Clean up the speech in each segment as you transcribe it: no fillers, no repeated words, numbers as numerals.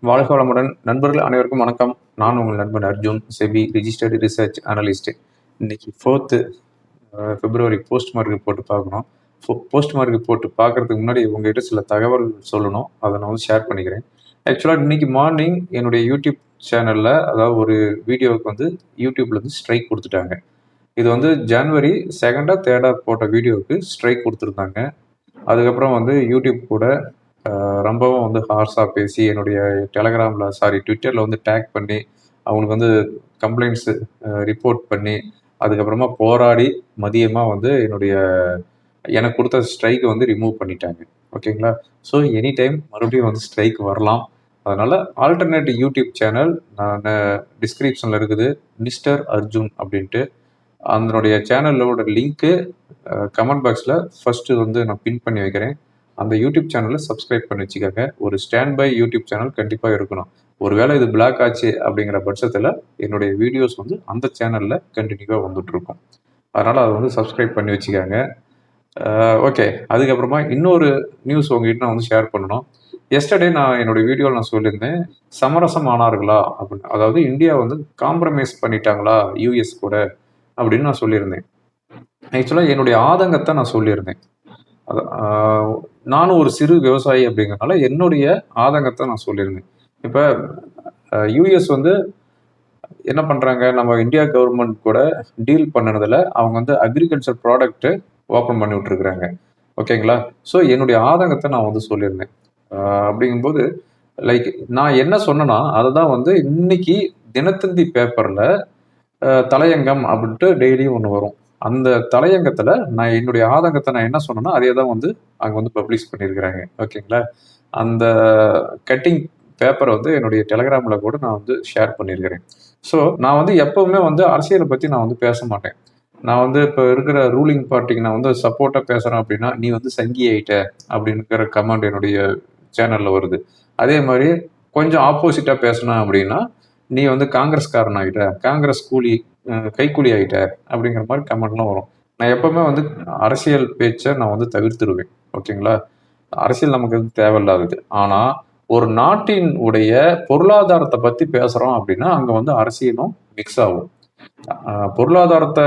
வாழ்க வளமுடன். நண்பர்கள் அனைவருக்கும் வணக்கம். நான் உங்கள் நண்பன் Arjun, SEBI registered research analyst. இன்னைக்கு 4th பிப்ரவரி போஸ்ட் மார்க் ரிப்போர்ட் பார்க்கணும். போஸ்ட் மார்க் ரிப்போர்ட் பார்க்கறதுக்கு முன்னாடி உங்ககிட்ட சில தகவல் சொல்லணும். அதை நான் வந்து ஷேர் பண்ணிக்கிறேன். ஆக்சுவலாக இன்னைக்கு மார்னிங் என்னுடைய யூடியூப் சேனலில், அதாவது ஒரு வீடியோவுக்கு வந்து யூடியூப்ல வந்து ஸ்ட்ரைக் கொடுத்துட்டாங்க. இது வந்து ஜனவரி 2 3 போட்ட வீடியோவுக்கு ஸ்ட்ரைக் கொடுத்துருந்தாங்க. அதுக்கப்புறம் வந்து யூடியூப் கூட ரொம்பவும் வந்து ஹார்ஸாக பேசி என்னுடைய ட்விட்டரில் வந்து டேக் பண்ணி அவங்களுக்கு வந்து கம்ப்ளைண்ட்ஸு ரிப்போர்ட் பண்ணி அதுக்கப்புறமா போராடி மதியமாக வந்து எனக்கு கொடுத்த ஸ்ட்ரைக்கை வந்து ரிமூவ் பண்ணிட்டாங்க. ஓகேங்களா? ஸோ எனி டைம் மறுபடியும் வந்து ஸ்ட்ரைக் வரலாம். அதனால் ஆல்டர்னேட்டிவ் யூடியூப் சேனல் நான் டிஸ்கிரிப்ஷனில் இருக்குது, மிஸ்டர் அர்ஜுன் அப்படின்ட்டு. அதனுடைய சேனலோட லிங்க்கு கமெண்ட் பாக்ஸில் ஃபஸ்ட்டு வந்து நான் பின் பண்ணி வைக்கிறேன். அந்த யூடியூப் சேனலில் சப்ஸ்கிரைப் பண்ணி வச்சுக்கோங்க. ஒரு ஸ்டாண்ட் பை யூடியூப் சேனல் கண்டிப்பாக இருக்கணும். ஒருவேளை இது பிளாக் ஆச்சு அப்படிங்கிற பட்சத்தில் என்னுடைய வீடியோஸ் வந்து அந்த சேனலில் கண்டினியூவாக வந்துட்டு இருக்கும். அதனால் அதை வந்து சப்ஸ்கிரைப் பண்ணி வச்சுக்கோங்க. ஓகே, அதுக்கப்புறமா இன்னொரு நியூஸ் உங்ககிட்ட நான் வந்து ஷேர் பண்ணணும். எஸ்டர்டே நான் என்னுடைய வீடியோவில் நான் சொல்லியிருந்தேன், சமரசம் ஆனார்களா அப்படின்னு. அதாவது இந்தியா வந்து காம்ப்ரமைஸ் பண்ணிட்டாங்களா யூஎஸ் கூட அப்படின்னு நான் சொல்லியிருந்தேன். ஆக்சுவலாக என்னுடைய ஆதங்கத்தை நான் சொல்லியிருந்தேன். நானும் ஒரு சிறு விவசாயி அப்படிங்கிறதுனால என்னுடைய ஆதங்கத்தை நான் சொல்லியிருந்தேன். இப்போ யூஎஸ் வந்து என்ன பண்ணுறாங்க, நம்ம இந்தியா கவர்மெண்ட் கூட டீல் பண்ணினதில் அவங்க வந்து அக்ரிகல்ச்சர் ப்ராடக்ட்டு ஓப்பன் பண்ணி விட்ருக்குறாங்க. ஓகேங்களா? ஸோ என்னுடைய ஆதங்கத்தை நான் வந்து சொல்லியிருந்தேன். அப்படிங்கும்போது லைக் நான் என்ன சொன்னேன்னா, அதை தான் வந்து இன்னைக்கு தினத்தந்தி பேப்பரில் தலையங்கம் அப்படின்ட்டு டெய்லியும் ஒன்று வரும். அந்த தலையங்கத்தில் நான் என்னுடைய ஆதங்கத்தை நான் என்ன சொன்னேன்னா, அதே தான் வந்து அங்கே வந்து பப்ளிஷ் பண்ணியிருக்கிறாங்க. ஓகேங்களா? அந்த கட்டிங் பேப்பரை வந்து என்னுடைய டெலகிராமில் கூட நான் வந்து ஷேர் பண்ணியிருக்கிறேன். ஸோ நான் வந்து எப்பவுமே வந்து அரசியலை பற்றி நான் வந்து பேச மாட்டேன். நான் வந்து இப்போ இருக்கிற ரூலிங் பார்ட்டிக்கு நான் வந்து சப்போர்ட்டாக பேசுகிறேன் அப்படின்னா, நீ வந்து சங்கி ஆயிட்ட அப்படிங்கிற கமெண்ட் என்னுடைய சேனலில் வருது. அதே மாதிரி கொஞ்சம் ஆப்போசிட்டாக பேசினேன் அப்படின்னா, நீ வந்து காங்கிரஸ்காரன் ஆகிட்ட, காங்கிரஸ் கைக்கூலி ஆகிட்ட அப்படிங்கிற மாதிரி கமெண்ட்லாம் வரும். நான் எப்பவுமே வந்து அரசியல் பேச்சை நான் வந்து தவிர்த்துருவேன். ஓகேங்களா? அரசியல் நமக்கு வந்து தேவையில்லாதது. ஆனால் ஒரு நாட்டின் உடைய பொருளாதாரத்தை பற்றி பேசுகிறோம் அப்படின்னா அங்கே வந்து அரசியலும் மிக்ஸ் ஆகும். பொருளாதாரத்தை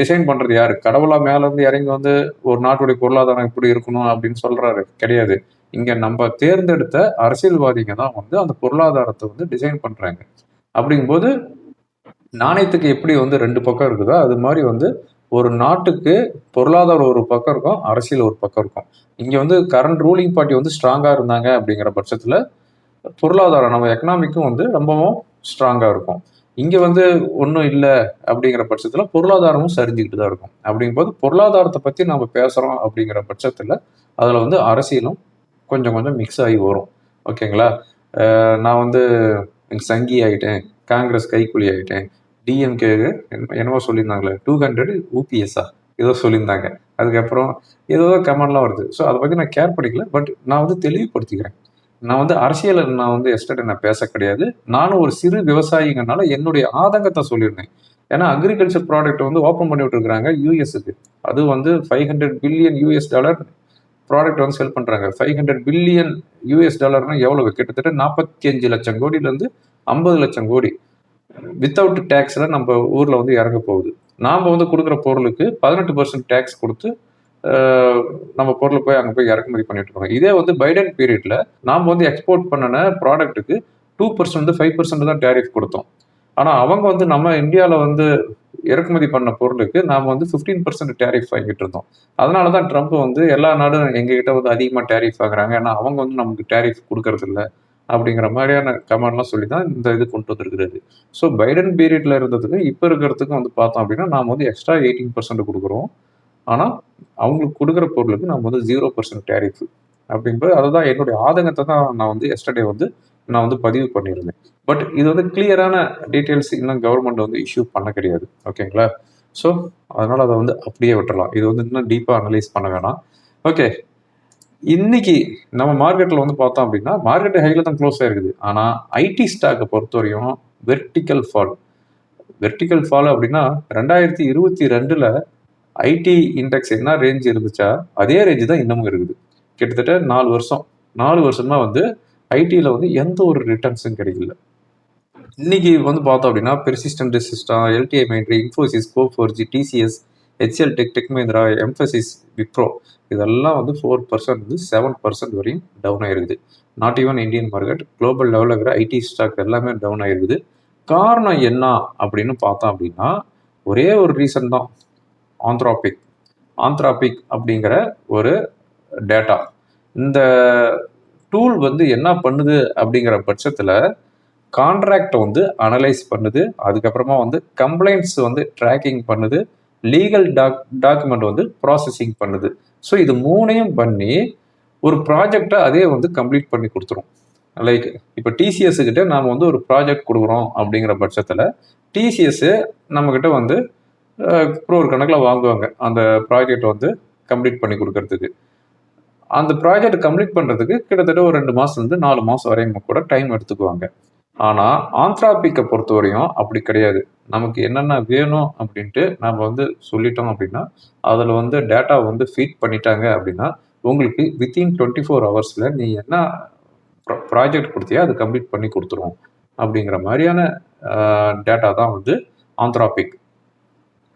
டிசைன் பண்ணுறது யாரு? கடவுளா மேலே இருந்து இறங்கி வந்து ஒரு நாட்டுடைய பொருளாதாரம் எப்படி இருக்கணும் அப்படின்னு சொல்றாரு? கிடையாது. இங்க நம்ம தேர்ந்தெடுத்த அரசியல்வாதிங்க தான் வந்து அந்த பொருளாதாரத்தை வந்து டிசைன் பண்றாங்க. அப்படிங்கும்போது நாணயத்துக்கு எப்படி வந்து 2 பக்கம் இருக்குதோ அது மாதிரி வந்து ஒரு நாட்டுக்கு பொருளாதாரம் ஒரு பக்கம் இருக்கும், அரசியல் ஒரு பக்கம் இருக்கும். இங்க வந்து கரண்ட் ரூலிங் பார்ட்டி வந்து ஸ்ட்ராங்கா இருந்தாங்க அப்படிங்கிற பட்சத்துல பொருளாதாரம் நம்ம எக்கனாமிக்கும் வந்து ரொம்பவும் ஸ்ட்ராங்கா இருக்கும். இங்க வந்து ஒன்றும் இல்லை அப்படிங்கிற பட்சத்துல பொருளாதாரமும் சரிஞ்சுக்கிட்டு தான் இருக்கும். அப்படிங்கும்போது பொருளாதாரத்தை பத்தி நம்ம பேசுறோம் அப்படிங்கிற பட்சத்துல அதுல வந்து அரசியலும் கொஞ்சம் கொஞ்சம் மிக்ஸ் ஆகி வரும். ஓகேங்களா? நான் வந்து சங்கி ஆகிட்டேன், காங்கிரஸ் கைக்கூலி ஆகிட்டேன், டிஎம்கே என்னவோ சொல்லியிருந்தாங்களே 200 ஊபிஎஸ்ஸா ஏதோ சொல்லியிருந்தாங்க. அதுக்கப்புறம் ஏதோ கமெண்ட்லாம் வருது. ஸோ அதை பற்றி நான் கேர் பண்ணிக்கல. பட் நான் வந்து தெளிவுபடுத்திக்கிறேன். நான் வந்து அரசியலை நான் வந்து எஸ்டர்டே நான் பேச கிடையாது. நானும் ஒரு சிறு விவசாயிங்கனால என்னுடைய ஆதங்கத்தை சொல்லியிருந்தேன். ஏன்னா அக்ரிகல்ச்சர் ப்ராடக்ட் வந்து ஓப்பன் பண்ணி விட்டுருக்காங்க யூஎஸ்க்கு. அது வந்து $500 பில்லியன் ப்ராடக்ட் வந்து செல் பண்றாங்க. $500 பில்லியன் எவ்வளவு? கிட்டத்தட்ட 45 லட்சம் கோடியிலேருந்து 50 லட்சம் கோடி வித்தவுட் டேக்ஸ்ல நம்ம ஊர்ல வந்து இறங்க போகுது. நாம வந்து கொடுக்குற பொருளுக்கு 18% டேக்ஸ் கொடுத்து நம்ம பொருளை போய் அங்கே போய் இறக்குமதி பண்ணிட்டு இருக்கோம். இதே வந்து பைடன் பீரியட்ல நாம வந்து எக்ஸ்போர்ட் பண்ணின ப்ராடக்ட்டுக்கு 2% 5% தான் டேரிஃப் கொடுத்தோம். ஆனால் அவங்க வந்து நம்ம இந்தியாவில் வந்து இறக்குமதி பண்ண பொருளுக்கு நாம் வந்து 15% டேரிஃப் வாங்கிட்டு இருந்தோம். அதனால தான் ட்ரம்ப் வந்து எல்லா நாடும் எங்ககிட்ட வந்து அதிகமாக டேரிஃப் வாங்குறாங்க, ஏன்னா அவங்க வந்து நமக்கு டேரிஃப் கொடுக்கறது இல்லை அப்படிங்கிற மாதிரியான கமெண்ட்லாம் சொல்லி தான் இந்த இது கொண்டு வந்திருக்கிறது. ஸோ பைடன் பீரியட்ல இருந்ததுக்கு இப்போ இருக்கிறதுக்கும் வந்து பார்த்தோம் அப்படின்னா நாம் வந்து எக்ஸ்ட்ரா 18% கொடுக்குறோம். ஆனால் அவங்களுக்கு கொடுக்குற பொருளுக்கு நம்ம வந்து 0% டேரிஃப் அப்படிங்கும்போது அதுதான் என்னுடைய ஆதங்கத்தை தான் நான் வந்து எஸ்டர்டே வந்து நான் வந்து பதிவு பண்ணியிருந்தேன். பட் இது வந்து கிளியரான டீட்டெயில்ஸ் இன்னும் கவர்மெண்ட் வந்து இஷ்யூ பண்ண கிடையாது. ஓகேங்களா? ஸோ அதனால் அதை வந்து அப்படியே விட்டுறலாம். இது வந்து இன்னும் டீப்பாக அனலைஸ் பண்ண வேணாம். ஓகே, இன்னைக்கு நம்ம மார்க்கெட்டில் வந்து பார்த்தோம் அப்படின்னா மார்க்கெட் ஹையில் தான் க்ளோஸ் ஆயிருக்குது. ஆனால் ஐடி ஸ்டாக்கை பொறுத்தவரையும் வெர்டிக்கல் ஃபால் அப்படின்னா 2022 ஐடி இண்டெக்ஸ் என்ன ரேஞ்ச் இருந்துச்சா அதே ரேஞ்சு தான் இன்னமும் இருக்குது. கிட்டத்தட்ட 4 வருஷமா வந்து ஐடியில் வந்து எந்த ஒரு ரிட்டர்ன்ஸும் கிடைக்கல. இன்னைக்கு வந்து பார்த்தோம் அப்படின்னா பெர்சிஸ்டன்ட் சிஸ்டம், எல்டிஐ மைண்ட்ரி, இன்ஃபோசிஸ், கோ4ஜி, டிசிஎஸ், ஹெச்எல் டெக், டெக் மஹிந்திரா, எம்ஃபசிஸ், விப்ரோ இதெல்லாம் வந்து 4% 7% வரையும் டவுன் ஆயிருக்குது. Not even Indian market, global லெவலில் இருக்கிற ஐடி ஸ்டாக் எல்லாமே டவுன் ஆயிருக்குது. காரணம் என்ன அப்படின்னு பார்த்தோம் அப்படின்னா ஒரே ஒரு ரீசன் தான், ஆந்த்ராபிக் அப்படிங்கிற ஒரு டேட்டா. இந்த டூல் வந்து என்ன பண்ணுது அப்படிங்கிற பட்சத்தில் கான்ட்ராக்டை வந்து அனலைஸ் பண்ணுது, அதுக்கப்புறமா வந்து கம்ப்ளைண்ட்ஸ் வந்து ட்ராக்கிங் பண்ணுது, லீகல் டாக்குமெண்ட் வந்து ப்ராசஸிங் பண்ணுது. ஸோ இது மூணையும் பண்ணி ஒரு ப்ராஜெக்டை அதே வந்து கம்ப்ளீட் பண்ணி கொடுத்துரும். லைக் இப்போ டிசிஎஸ் கிட்ட நாம் வந்து ஒரு ப்ராஜெக்ட் கொடுக்குறோம் அப்படிங்கிற பட்சத்தில் டிசிஎஸ் நம்மக்கிட்ட வந்து ஒரு கணக்கில் வாங்குவாங்க அந்த ப்ராஜெக்ட் வந்து கம்ப்ளீட் பண்ணி கொடுக்கறதுக்கு. அந்த ப்ராஜெக்ட் கம்ப்ளீட் பண்ணுறதுக்கு கிட்டத்தட்ட ஒரு 2 மாதத்துலேருந்து 4 மாதம் வரையும் கூட டைம் எடுத்துக்குவாங்க. ஆனால் ஆந்த்ராபிக்கை பொறுத்தவரையும் அப்படி கிடையாது. நமக்கு என்னென்ன வேணும் அப்படின்ட்டு நம்ம வந்து சொல்லிட்டோம் அப்படின்னா அதில் வந்து டேட்டா வந்து ஃபீட் பண்ணிட்டாங்க அப்படின்னா உங்களுக்கு வித்தின் 24 ஹவர்ஸில் நீ என்ன ப்ராஜெக்ட் கொடுத்தியா அது கம்ப்ளீட் பண்ணி கொடுத்துருவோம் அப்படிங்கிற மாதிரியான டேட்டா தான் வந்து ஆந்த்ராபிக்.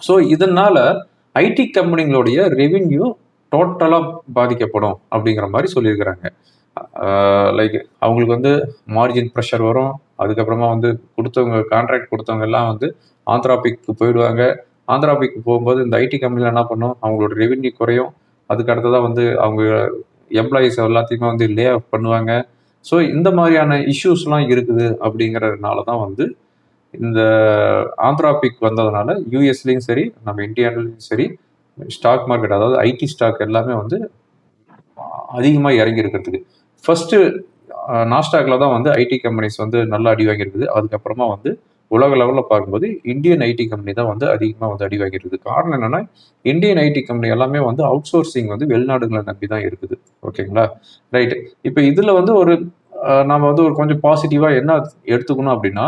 ஸோ இதனால் ஐடி கம்பெனிகளுடைய ரெவின்யூ டோட்டலாக பாதிக்கப்படும் அப்படிங்கிற மாதிரி சொல்லியிருக்கிறாங்க. லைக் அவங்களுக்கு வந்து மார்ஜின் ப்ரெஷர் வரும், அதுக்கப்புறமா வந்து கான்ட்ராக்ட் கொடுத்தவங்க எல்லாம் வந்து ஆந்த்ராபிக்கு போயிடுவாங்க. ஆந்த்ராபிக்கு போகும்போது இந்த ஐடி கம்பெனியில் என்ன பண்ணும், அவங்களோட ரெவின்யூ குறையும், அதுக்கு அடுத்ததாக வந்து அவங்க எம்ப்ளாயீஸ் எல்லாத்தையுமே வந்து லே ஆஃப் பண்ணுவாங்க. ஸோ இந்த மாதிரியான இஷ்யூஸ்லாம் இருக்குது. அப்படிங்கிறதுனால தான் வந்து இந்த ஆந்த்ராபிக் வந்ததுனால யூஎஸ்லேயும் சரி நம்ம இந்தியாவிலையும் சரி ஸ்டாக் மார்க்கெட், அதாவது ஐடி ஸ்டாக் எல்லாமே வந்து அதிகமாக இறங்கி இருக்கிறதுக்கு ஃபர்ஸ்ட்டு நாஸ்டாக்ல தான் வந்து ஐடி கம்பெனிஸ் வந்து நல்லா அடி வாங்கியிருக்குது. அதுக்கப்புறமா வந்து உலக லெவலில் பார்க்கும்போது இந்தியன் ஐடி கம்பெனி தான் வந்து அதிகமாக வந்து அடி வாங்கியிருக்குது. காரணம் என்னன்னா இந்தியன் ஐடி கம்பெனி எல்லாமே வந்து அவுட் சோர்சிங் வந்து வெளிநாடுகளை நம்பி தான் இருக்குது. ஓகேங்களா, ரைட்டு. இப்போ இதில் வந்து ஒரு நம்ம வந்து ஒரு கொஞ்சம் பாசிட்டிவாக என்ன எடுத்துக்கணும் அப்படின்னா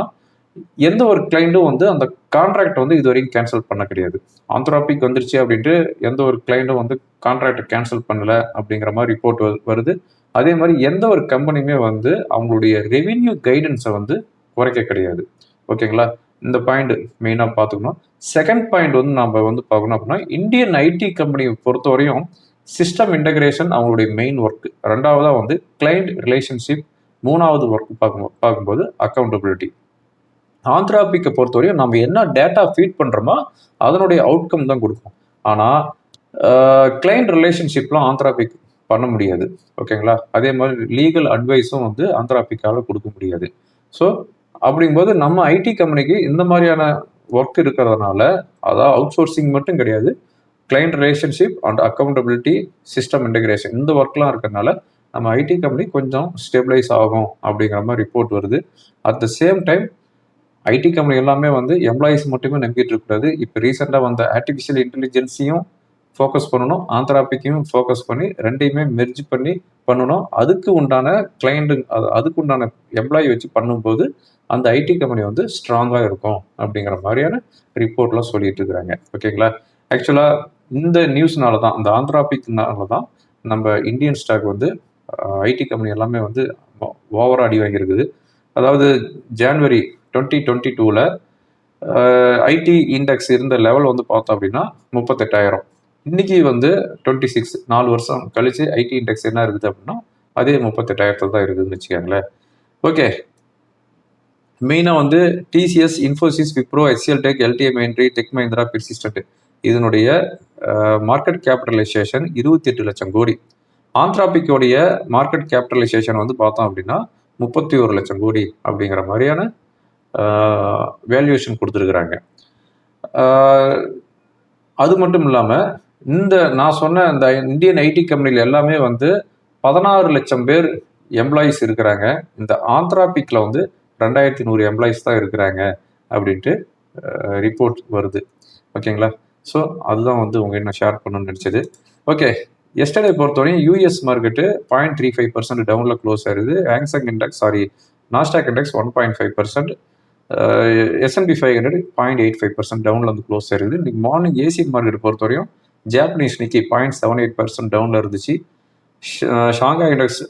எந்த ஒரு கிளைண்ட்டும் வந்து அந்த கான்ட்ராக்ட் வந்து இது வரைக்கும் கேன்சல் பண்ண கிடையாது. ஆந்த்ராபிக் வந்துருச்சு அப்படின்ட்டு எந்த ஒரு கிளைண்ட்டும் வந்து கான்ட்ராக்டை கேன்சல் பண்ணல அப்படிங்கிற மாதிரி ரிப்போர்ட் வருது. அதே மாதிரி எந்த ஒரு கம்பெனியுமே வந்து அவங்களுடைய ரெவின்யூ கைடன்ஸை வந்து குறைக்க கிடையாது. ஓகேங்களா, இந்த பாயிண்ட் மெயினாக பார்த்துக்கணும். செகண்ட் பாயிண்ட் வந்து நம்ம வந்து பார்க்கணும் அப்படின்னா இந்தியன் ஐடி கம்பெனியை பொறுத்தவரையும் சிஸ்டம் இன்டகிரேஷன் அவங்களுடைய மெயின் ஒர்க், ரெண்டாவதாக வந்து கிளைண்ட் ரிலேஷன்ஷிப், மூணாவது ஒர்க் பார்க்கும்போது அக்கௌண்டபிலிட்டி. ஆந்த்ராபிக்கை பொறுத்தவரையும் நம்ம என்ன டேட்டா ஃபீட் பண்ணுறோமோ அதனுடைய அவுட்கம் தான் கொடுக்கும். ஆனால் கிளைண்ட் ரிலேஷன்ஷிப்லாம் ஆந்த்ராபிக் பண்ண முடியாது. ஓகேங்களா, அதே மாதிரி லீகல் அட்வைஸும் வந்து ஆந்த்ராபிக்கால் கொடுக்க முடியாது. ஸோ அப்படிங்கும்போது நம்ம ஐடி கம்பெனிக்கு இந்த மாதிரியான ஒர்க் இருக்கிறதுனால, அதாவது அவுட் சோர்சிங் மட்டும் கிடையாது, client relationship and accountability, system integration, இந்த ஒர்க்லாம் இருக்கிறதுனால நம்ம ஐடி கம்பெனி கொஞ்சம் ஸ்டெபிளைஸ் ஆகும் அப்படிங்கிற மாதிரி ரிப்போர்ட் வருது. At the same time IT company எல்லாமே வந்து எம்ப்ளாயிஸ் மட்டுமே நம்பிட்டு இருக்கக்கூடாது. இப்போ ரீசெண்டாக வந்த ஆர்டிஃபிஷியல் இன்டெலிஜென்ஸையும் ஃபோக்கஸ் பண்ணணும், ஆந்த்ராபிக்கையும் ஃபோக்கஸ் பண்ணி ரெண்டையுமே மெர்ஜ் பண்ணி பண்ணணும். அதுக்கு உண்டான கிளைண்ட்டு, அதுக்கு உண்டான எம்ப்ளாயி வச்சு பண்ணும்போது அந்த ஐடி கம்பெனி வந்து ஸ்ட்ராங்காக இருக்கும் அப்படிங்கிற மாதிரியான ரிப்போர்ட்லாம் சொல்லிட்டு இருக்கிறாங்க. ஓகேங்களா, ஆக்சுவலாக இந்த நியூஸ்னால தான், இந்த ஆந்த்ராபிக்னால தான் நம்ம இந்தியன் ஸ்டாக் வந்து ஐடி கம்பெனி எல்லாமே வந்து ஓவராக அடி வாங்கியிருக்குது. அதாவது ஜான்வரி 2022 ஐடி இண்டெக்ஸ் இருந்த லெவல் வந்து பார்த்தோம் அப்படின்னா 38,000. இன்னைக்கு வந்து 26, 4 வருஷம் கழிச்சு ஐடி இண்டெக்ஸ் என்ன இருக்குது அப்படின்னா அதே 38,000 தான் இருக்குதுன்னு வச்சுக்கோங்களேன். ஓகே, மெயினாக வந்து டிசிஎஸ், இன்ஃபோசிஸ், விப்ரோ, ஹெச்எல் டெக், எல்டிஐ மைண்ட்ரி, டெக் மஹிந்திரா, பெர்சிஸ்டன்ட் இதனுடைய மார்க்கெட் கேபிட்டலைசேஷன் 28 லட்சம் கோடி. ஆந்த்ராபிக்கோடைய மார்க்கெட் கேபிட்டலைசேஷன் வந்து பார்த்தோம் அப்படின்னா 31 லட்சம் கோடி அப்படிங்கிற மாதிரியான வேல்யூவேஷன் கொடுத்துருக்குறாங்க. அது மட்டும் இல்லாமல் இந்த நான் சொன்ன இந்த இந்தியன் ஐடி கம்பெனியில் எல்லாமே வந்து 16 லட்சம் பேர் எம்ப்ளாயீஸ் இருக்கிறாங்க. இந்த ஆந்த்ராபிக்கில் வந்து 2100 எம்ப்ளாயீஸ் தான் இருக்கிறாங்க அப்படின்ட்டு ரிப்போர்ட் வருது. ஓகேங்களா, ஸோ அதுதான் வந்து உங்கள் என்ன ஷேர் பண்ணணும்னு நினச்சது. ஓகே, எஸ்டர்டே பொறுத்தவரையும் யூஎஸ் மார்க்கெட்டு 0.35% டவுனில் க்ளோஸ் ஆயிருது. Hang Seng index, Nasdaq index 1.5%, S&P 500 0.85% டவுனில் வந்து க்ளோஸ் ஆயிருது. இன்னைக்கு மார்னிங் ஏசியன் மார்க்கெட் பொறுத்தவரையும் ஜாப்பனீஸ் நிக்கி 0.78% டவுனில் இருந்துச்சு. ஷாங்காய் இண்டெக்ஸ்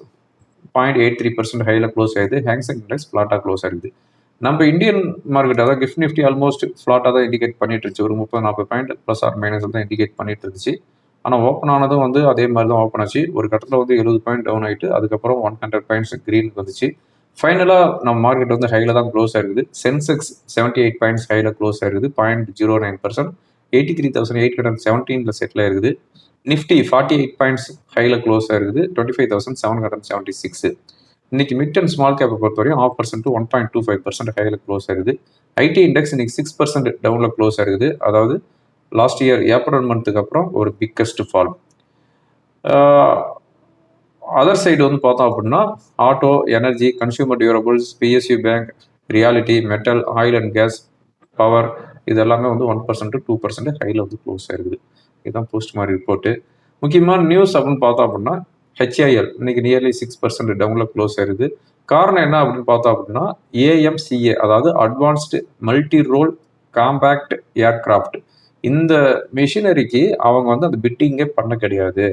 0.83% ஹையில் க்ளோஸ் ஆயிடுது. ஹேங்செங் இண்டெக்ஸ் ஃப்ளாட்டாக க்ளோஸ் ஆயிடுது. நம்ம இந்தியன் மார்க்கெட் அதாவது கிஃப்ட் நிஃப்டி ஆல்மோஸ்ட் ஃப்ளாட்டாக தான் இண்டிகேட் பண்ணிட்டு இருந்துச்சு. ஒரு 30-40 பாயிண்ட் ப்ளஸ் ஆர் மைனஸ் தான் இண்டிகேட் பண்ணிட்டு இருந்துச்சு. ஆனால் ஓப்பன் ஆனதும் வந்து அதே மாதிரி தான் ஓப்பன் ஆச்சு. ஒரு கட்டத்தில் வந்து 70 பாயிண்ட் டவுன் ஆகிட்டு அதுக்கப்புறம் 100 பாயிண்ட்ஸ் க்ரீனுக்கு வந்துச்சு. ஃபைனலாக நம்ம மார்க்கெட் வந்து ஹையில் தான் க்ளோஸ் ஆயிருக்குது. சென்செக்ஸ் 78 பாயிண்ட்ஸ் ஹையில் க்ளோஸ் ஆயிருக்குது. 0.09%. 83,817 செட்டில் ஆயிருக்குது. நிஃப்டி 48 பாயிண்ட்ஸ் ஹையில் க்ளோஸ் ஆயிருக்குது. 25,776. இன்னைக்கு மிட் அண்ட் ஸ்மால் கேப்பை பொறுத்தவரையும் 0.5% to 1.25% ஹையில் க்ளோஸ் ஆயிருக்குது. ஐடி இண்டெக்ஸ் இன்னைக்கு 6% டவுனில் க்ளோஸ் ஆயிருக்குது. அதாவது லாஸ்ட் இயர் ஏப்ரல் மந்த்துக்கு அப்புறம் ஒரு பிக்கஸ்ட் ஃபால். அதர் சைடு வந்து பார்த்தோம் அப்படின்னா auto, energy, consumer durables, PSU bank, reality, metal, oil and gas, power இது எல்லாமே வந்து 1% to 2% ஹையில் வந்து க்ளோஸ் ஆயிருக்குது. இதுதான் போஸ்ட் மாதிரி ரிப்போர்ட்டு. முக்கியமான நியூஸ் அப்படின்னு பார்த்தோம் அப்படின்னா ஹெச்ஐஎல் இன்னைக்கு நியர்லி 6% டவுனில் க்ளோஸ் ஆயிருது. காரணம் என்ன அப்படின்னு பார்த்தோம் அப்படின்னா ஏஎம்சிஏ அதாவது advanced multi role compact aircraft இந்த மிஷினரிக்கு அவங்க வந்து அந்த பிட்டிங்கே பண்ண கிடையாது.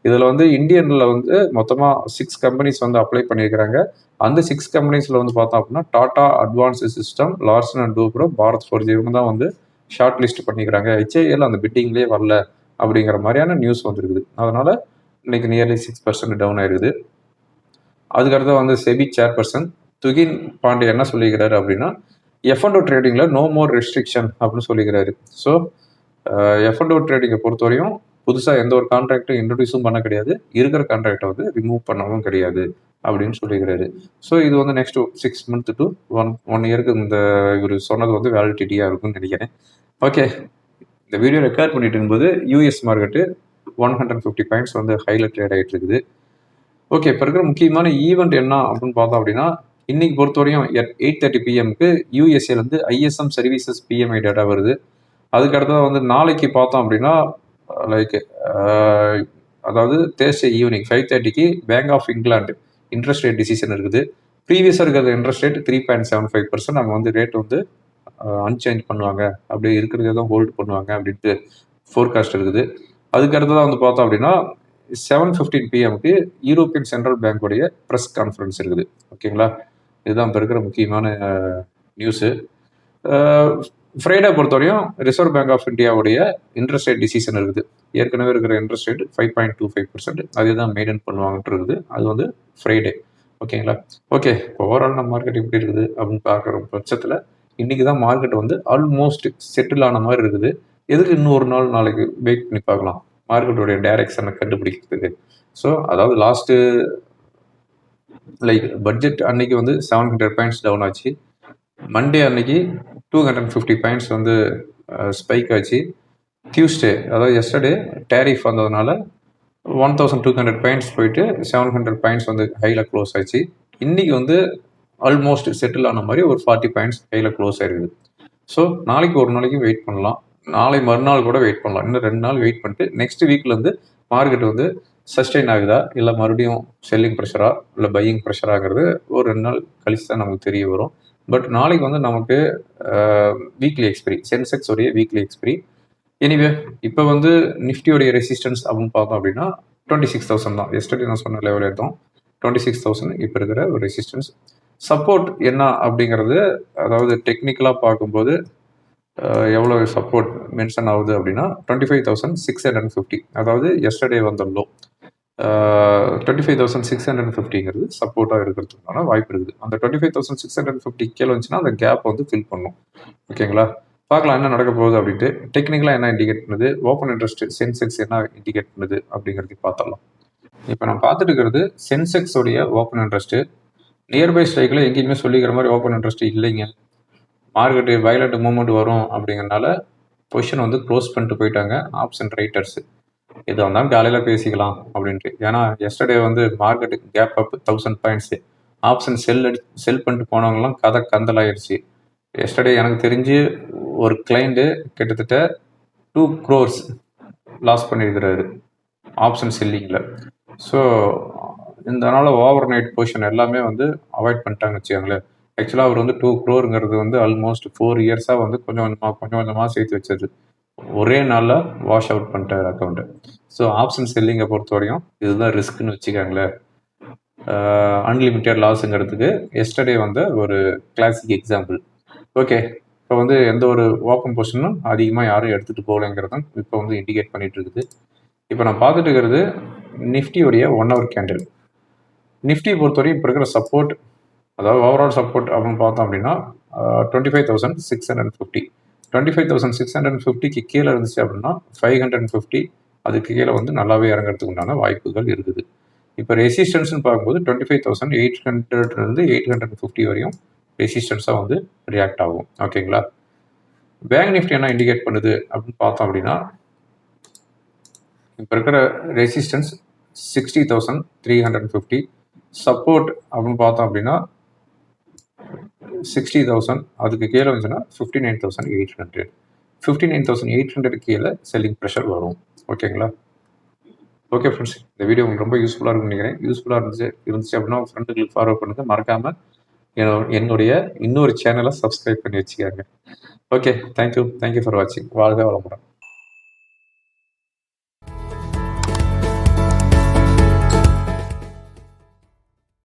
இதில் வந்து இந்தியனில் வந்து மொத்தமாக 6 கம்பெனிஸ் வந்து அப்ளை பண்ணியிருக்கிறாங்க. அந்த 6 கம்பெனிஸில் வந்து பார்த்தோம் அப்படின்னா Tata advanced system, Larson and Toubro, Bharat forge இவங்க தான் வந்து ஷார்ட் லிஸ்ட் பண்ணிக்கிறாங்க. ஹெச்ஐஎல் அந்த பிட்டிங்லேயே வரல அப்படிங்கிற மாதிரியான நியூஸ் வந்துருக்குது. அதனால இன்னைக்கு நியர்லி 6% டவுன் ஆயிருக்குது. அதுக்கடுத்து வந்து செபி சேர்பர்சன் துகின் பாண்டே என்ன சொல்லிக்கிறாரு அப்படின்னா F&O ட்ரேடிங்கில் நோ மோர் ரெஸ்ட்ரிக்ஷன் அப்படின்னு சொல்லிக்கிறாரு. ஸோ F&O ட்ரேடிங்கை பொறுத்தவரையும் புதுசாக எந்த ஒரு கான்ட்ராக்டும் இன்ட்ரடியூஸும் பண்ண கிடையாது, இருக்கிற கான்ட்ராக்டை வந்து ரிமூவ் பண்ணவும் கிடையாது அப்படின்னு சொல்லிக்கிறாரு. ஸோ இது வந்து நெக்ஸ்ட் 6 months to 1 year இந்த இவர் சொன்னது வந்து வேலிடிட்டியாக இருக்கும்னு நினைக்கிறேன். ஓகே, இந்த வீடியோ ரெக்கார்ட் பண்ணிட்டு இருக்கும்போது யூஎஸ் மார்க்கெட்டு 150 பாயிண்ட்ஸ் வந்து ஹையில் ட்ரேட் ஆகிட்டு இருக்குது. ஓகே, இப்போ இருக்கிற முக்கியமான ஈவெண்ட் என்ன அப்படின்னு பார்த்தோம் அப்படின்னா இன்னைக்கு பொறுத்தவரையும் 8:30 PM யூஎஸ்ஏலேருந்து ஐஎஸ்எம் சர்வீசஸ் பிஎம்ஐ டேட்டா வருது. அதுக்கு அடுத்ததாக வந்து நாளைக்கு பார்த்தோம் அப்படின்னா லைக் அதாவது Thursday evening 5:30 bank of England interest rate decision இருக்குது. ப்ரீவியஸாக இருக்கிற இன்ட்ரெஸ்ட் ரேட் 3.75%. அவங்க வந்து ரேட் வந்து அன்சேஞ்ச் பண்ணுவாங்க, அப்படியே இருக்கிறதே தான் ஹோல்டு பண்ணுவாங்க அப்படின்ட்டு ஃபோர்காஸ்ட் இருக்குது. அதுக்கு அடுத்ததாக வந்து பார்த்தோம் அப்படின்னா 7:15 PM யூரோப்பியன் சென்ட்ரல் பேங்கோடைய ப்ரெஸ் கான்ஃபரன்ஸ் இருக்குது. ஓகேங்களா, இதுதான் இப்போ இருக்கிற முக்கியமான நியூஸு. ஃப்ரைடே பொறுத்தவரையும் ரிசர்வ் பேங்க் ஆஃப் இந்தியாவுடைய இன்ட்ரெஸ்ட் ரேட் டிசிஷன் இருக்குது. ஏற்கனவே இருக்கிற இன்ட்ரெஸ்ட் ரேட் 5.25%. அதே தான் மெயின்டைன் பண்ணுவாங்கன்ட்டு இருக்குது. அது வந்து ஃப்ரைடே. ஓகேங்களா. ஓகே, ஓவரால் நம்ம மார்க்கெட் எப்படி இருக்குது அப்படின்னு பார்க்குற பட்சத்தில் இன்னைக்கு தான் மார்க்கெட் வந்து ஆல்மோஸ்ட் செட்டில் ஆன மாதிரி இருக்குது. எதுக்கு இன்னொரு நாள் நாளைக்கு வெயிட் பண்ணி பார்க்கலாம் மார்க்கெட்டோடைய டைரக்ஷனை கண்டுபிடிக்கிறதுக்கு. ஸோ அதாவது லாஸ்ட்டு லைக் பட்ஜெட் அன்னைக்கு வந்து 700 பாயிண்ட்ஸ் டவுன் ஆச்சு. மண்டே அன்னைக்கு 250 பாயிண்ட்ஸ் வந்து ஸ்பைக் ஆச்சு. டியூஸ்டே அதாவது எஸ்டர்டே டேரிஃப் வந்ததுனால 1200 பாயிண்ட்ஸ் போயிட்டு 700 பாயிண்ட்ஸ் வந்து ஹையில் க்ளோஸ் ஆச்சு. இன்னைக்கு வந்து ஆல்மோஸ்ட் செட்டில் ஆன மாதிரி ஒரு 40 பாயிண்ட்ஸ் ஹையில் க்ளோஸ் ஆயிருக்குது. ஸோ நாளைக்கு ஒரு நாளைக்கு வெயிட் பண்ணலாம், நாளை மறுநாள் கூட வெயிட் பண்ணலாம். இன்னும் 2 நாள் வெயிட் பண்ணிட்டு நெக்ஸ்ட் வீக்லேருந்து மார்க்கெட் வந்து சஸ்டெயின் ஆகுதா இல்லை மறுபடியும் செல்லிங் ப்ரெஷரா இல்லை பையிங் ப்ரெஷராகிறது ஒரு 2 நாள் கழிச்சு தான் நமக்கு தெரிய வரும். பட் நாளைக்கு வந்து நமக்கு வீக்லி எக்ஸ்பிரி, சென்செக்ஸ் உடைய வீக்லி எக்ஸ்பிரி. எனிவே இப்போ வந்து நிஃப்டியோடைய ரெசிஸ்டன்ஸ் அப்படின்னு பார்த்தோம் அப்படின்னா 26,000 தான். எஸ்டர்டே நான் சொன்ன லெவல் எடுத்தோம் 26,000 இப்போ இருக்கிற ஒரு ரெசிஸ்டன்ஸ். சப்போர்ட் என்ன அப்படிங்கிறது அதாவது டெக்னிக்கலாக பார்க்கும்போது எவ்வளோ சப்போர்ட் மென்ஷன் ஆகுது அப்படின்னா 25,650. அதாவது எஸ்டர்டே வந்த லோ 25,650ங்கிறது சப்போர்ட்டாக இருக்கிறதுக்கான வாய்ப்பு இருக்குது. அந்த 25,650 கீழே வந்துச்சுன்னா அந்த கேப் வந்து ஃபில் பண்ணும். ஓகேங்களா, பார்க்கலாம் என்ன நடக்க போகுது அப்படின்ட்டு. டெக்னிக்கலாக என்ன இண்டிகேட் பண்ணுது, ஓப்பன் இன்ட்ரெஸ்ட் சென்செக்ஸ் என்ன இண்டிகேட் பண்ணுது அப்படிங்கிறது பார்த்துடலாம். இப்போ நான் பார்த்துட்டு இருக்கிறது சென்செக்ஸ் உடைய ஓப்பன் இன்ட்ரெஸ்ட்டு. நியர்பை ஸ்ட்ரைக்கில் எங்கேயுமே சொல்லிக்கிற மாதிரி ஓப்பன் இன்ட்ரெஸ்ட் இல்லைங்க. மார்க்கெட்டு வயலண்ட் மூவ்மெண்ட் வரும் அப்படிங்கிறனால பொசிஷன் வந்து க்ளோஸ் பண்ணிட்டு போயிட்டாங்க ஆப்ஷன் ரைட்டர்ஸு. எது வந்தாலும் காலையில் பேசிக்கலாம் அப்படின்ட்டு. ஏன்னா எஸ்டர்டே வந்து market gap up 1000 points. Option sell பண்ணிட்டு போனவங்கலாம் கதை கந்தலாயிடுச்சு. எஸ்டர்டே எனக்கு தெரிஞ்சு ஒரு கிளைண்ட்டு கிட்டத்தட்ட 2 crores லாஸ் பண்ணியிருக்கிறாரு ஆப்ஷன் செல்லிங்கில். ஸோ இதனால் ஓவர் நைட் பொசிஷன் எல்லாமே வந்து அவாய்ட் பண்ணிட்டாங்கன்னு வச்சுக்கோங்களேன். ஆக்சுவலாக அவர் வந்து 2 crore வந்து ஆல்மோஸ்ட் 4 yearsஸாக வந்து கொஞ்சம் கொஞ்சமாக சேர்த்து வச்சது. ஒரே நாளில் வாஷ் அவுட் பண்ணிட்டார் அக்கௌண்ட்டு. ஸோ ஆப்ஷன் செல்லிங்கை பொறுத்த வரையும் இதுதான் ரிஸ்க்குன்னு வச்சுக்காங்களேன். அன்லிமிட்டெட் லாஸுங்கிறதுக்கு எஸ்டர்டே வந்த ஒரு கிளாசிக் எக்ஸாம்பிள். ஓகே, இப்போ வந்து எந்த ஒரு ஓப்பன் பொசிஷனும் அதிகமாக யாரும் எடுத்துகிட்டு போகலைங்கிறதும் இப்போ வந்து இண்டிகேட் பண்ணிட்டு இருக்குது. இப்போ நான் பார்த்துட்டு இருக்கிறது நிஃப்டியோடைய 1 hour கேண்டில். நிஃப்டி பொறுத்தவரைக்கும் இப்போ இருக்கிற சப்போர்ட், அதாவது ஓவரால் சப்போர்ட் அப்படின்னு பார்த்தோம் அப்படின்னா 25,650. 25,650க்கு கீழே இருந்துச்சு அப்படின்னா 550 அதுக்கு கீழே வந்து நல்லாவே இறங்குறதுக்கு உண்டான வாய்ப்புகள் இருக்குது. இப்போ ரெசிஸ்டன்ஸ்னு பார்க்கும்போது 25,800லேருந்து 850 வரையும் ரெசிஸ்டன்ஸாக வந்து ரியாக்ட் ஆகும். ஓகேங்களா? பேங்க் நிஃப்டி என்ன இண்டிகேட் பண்ணுது அப்படின்னு பார்த்தோம் அப்படின்னா இப்போ இருக்கிற ரெசிஸ்டன்ஸ் 60,350, சப்போர்ட் அப்படின்னு பார்த்தோம் அப்படின்னா 60,000, அதுக்கு கீழே வந்துச்சுன்னா 59,800. 59,800 கீழே செல்லிங் ப்ரெஷர் வரும். ஓகேங்களா? ஓகே ஃப்ரெண்ட்ஸ், இந்த வீடியோ உங்களுக்கு ரொம்ப யூஸ்ஃபுல்லாக இருக்கும்னு நினைக்கிறேன். யூஸ்ஃபுல்லாக இருந்துச்சு அப்படின்னா உங்கள் ஃப்ரெண்டுகளுக்கு ஃபார்வர்ட் பண்ணுங்கள். மறக்காமல் என்னுடைய இன்னொரு சேனலை சப்ஸ்கிரைப் பண்ணி வச்சுக்காங்க. ஓகே, தேங்க்யூ ஃபார் வாட்சிங். வாழ்க வளமுடன்.